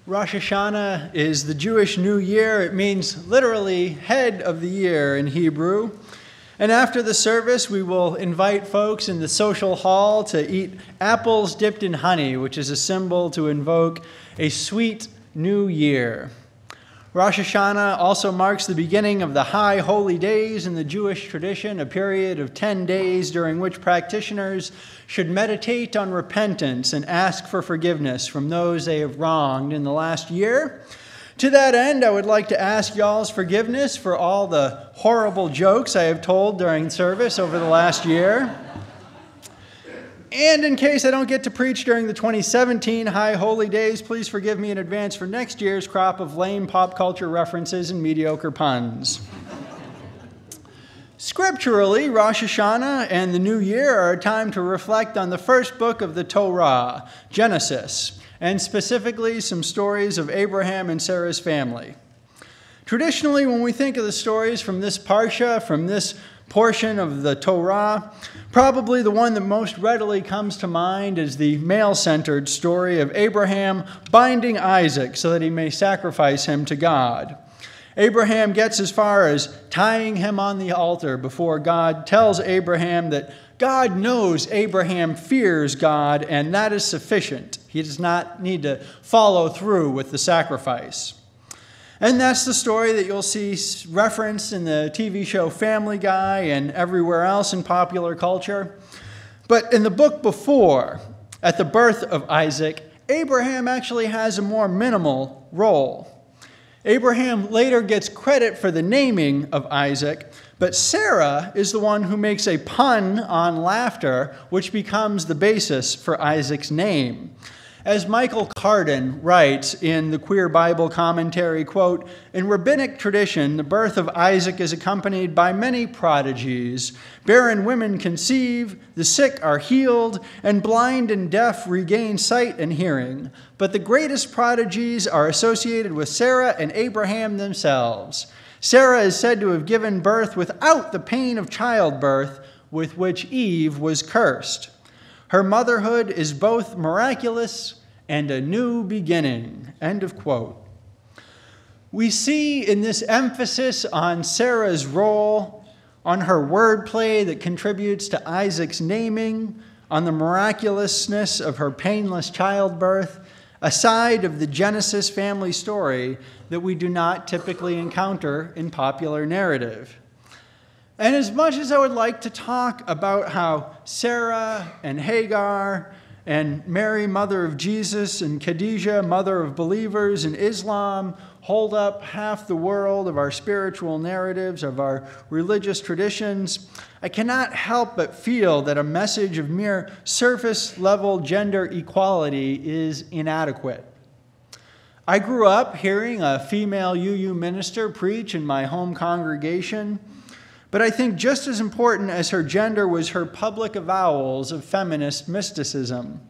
Rosh Hashanah is the Jewish New Year. It means literally head of the year in Hebrew. And after the service, we will invite folks in the social hall to eat apples dipped in honey, which is a symbol to invoke a sweet new year. Rosh Hashanah also marks the beginning of the high holy days in the Jewish tradition, a period of 10 days during which practitioners should meditate on repentance and ask for forgiveness from those they have wronged in the last year. To that end, I would like to ask y'all's forgiveness for all the horrible jokes I have told during service over the last year. And in case I don't get to preach during the 2017 High Holy Days, please forgive me in advance for next year's crop of lame pop culture references and mediocre puns. Scripturally, Rosh Hashanah and the New Year are a time to reflect on the first book of the Torah, Genesis, and specifically some stories of Abraham and Sarah's family. Traditionally, when we think of the stories from this parsha, from this portion of the Torah, probably the one that most readily comes to mind is the male-centered story of Abraham binding Isaac so that he may sacrifice him to God. Abraham gets as far as tying him on the altar before God tells Abraham that God knows Abraham fears God, and that is sufficient. He does not need to follow through with the sacrifice. And that's the story that you'll see referenced in the TV show Family Guy and everywhere else in popular culture. But in the book before, at the birth of Isaac, Abraham actually has a more minimal role. Abraham later gets credit for the naming of Isaac, but Sarah is the one who makes a pun on laughter, which becomes the basis for Isaac's name. As Michael Carden writes in the Queer Bible Commentary, quote, "In rabbinic tradition, the birth of Isaac is accompanied by many prodigies. Barren women conceive, the sick are healed, and blind and deaf regain sight and hearing. But the greatest prodigies are associated with Sarah and Abraham themselves. Sarah is said to have given birth without the pain of childbirth with which Eve was cursed. Her motherhood is both miraculous and a new beginning." End of quote. We see in this emphasis on Sarah's role, on her wordplay that contributes to Isaac's naming, on the miraculousness of her painless childbirth, a side of the Genesis family story that we do not typically encounter in popular narrative. And as much as I would like to talk about how Sarah and Hagar and Mary, mother of Jesus, and Khadijah, mother of believers in Islam, hold up half the world of our spiritual narratives, of our religious traditions, I cannot help but feel that a message of mere surface-level gender equality is inadequate. I grew up hearing a female UU minister preach in my home congregation, but I think just as important as her gender was her public avowals of feminist mysticism.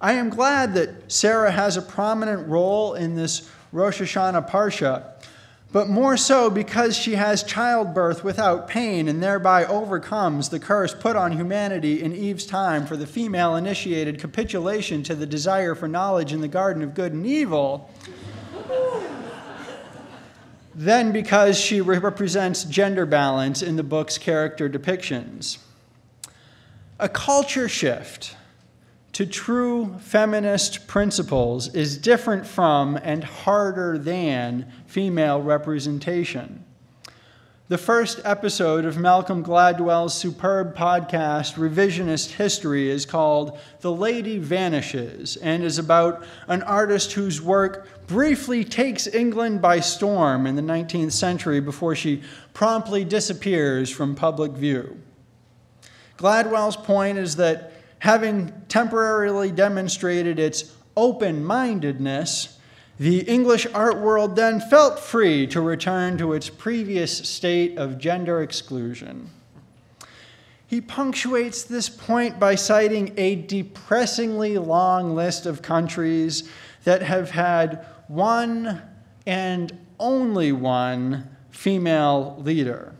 I am glad that Sarah has a prominent role in this Rosh Hashanah Parsha, but more so because she has childbirth without pain and thereby overcomes the curse put on humanity in Eve's time for the female-initiated capitulation to the desire for knowledge in the Garden of Good and Evil, then because she represents gender balance in the book's character depictions. A culture shift to true feminist principles is different from and harder than female representation. The first episode of Malcolm Gladwell's superb podcast, Revisionist History, is called The Lady Vanishes and is about an artist whose work briefly takes England by storm in the 19th century before she promptly disappears from public view. Gladwell's point is that having temporarily demonstrated its open-mindedness, the English art world then felt free to return to its previous state of gender exclusion. He punctuates this point by citing a depressingly long list of countries that have had one and only one female leader.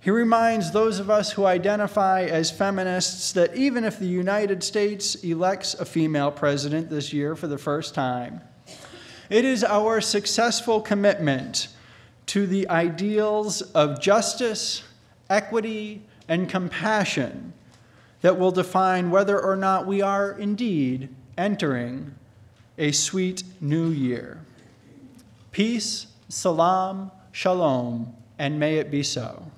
He reminds those of us who identify as feminists that even if the United States elects a female president this year for the first time, it is our successful commitment to the ideals of justice, equity, and compassion that will define whether or not we are indeed entering a sweet new year. Peace, salam, shalom, and may it be so.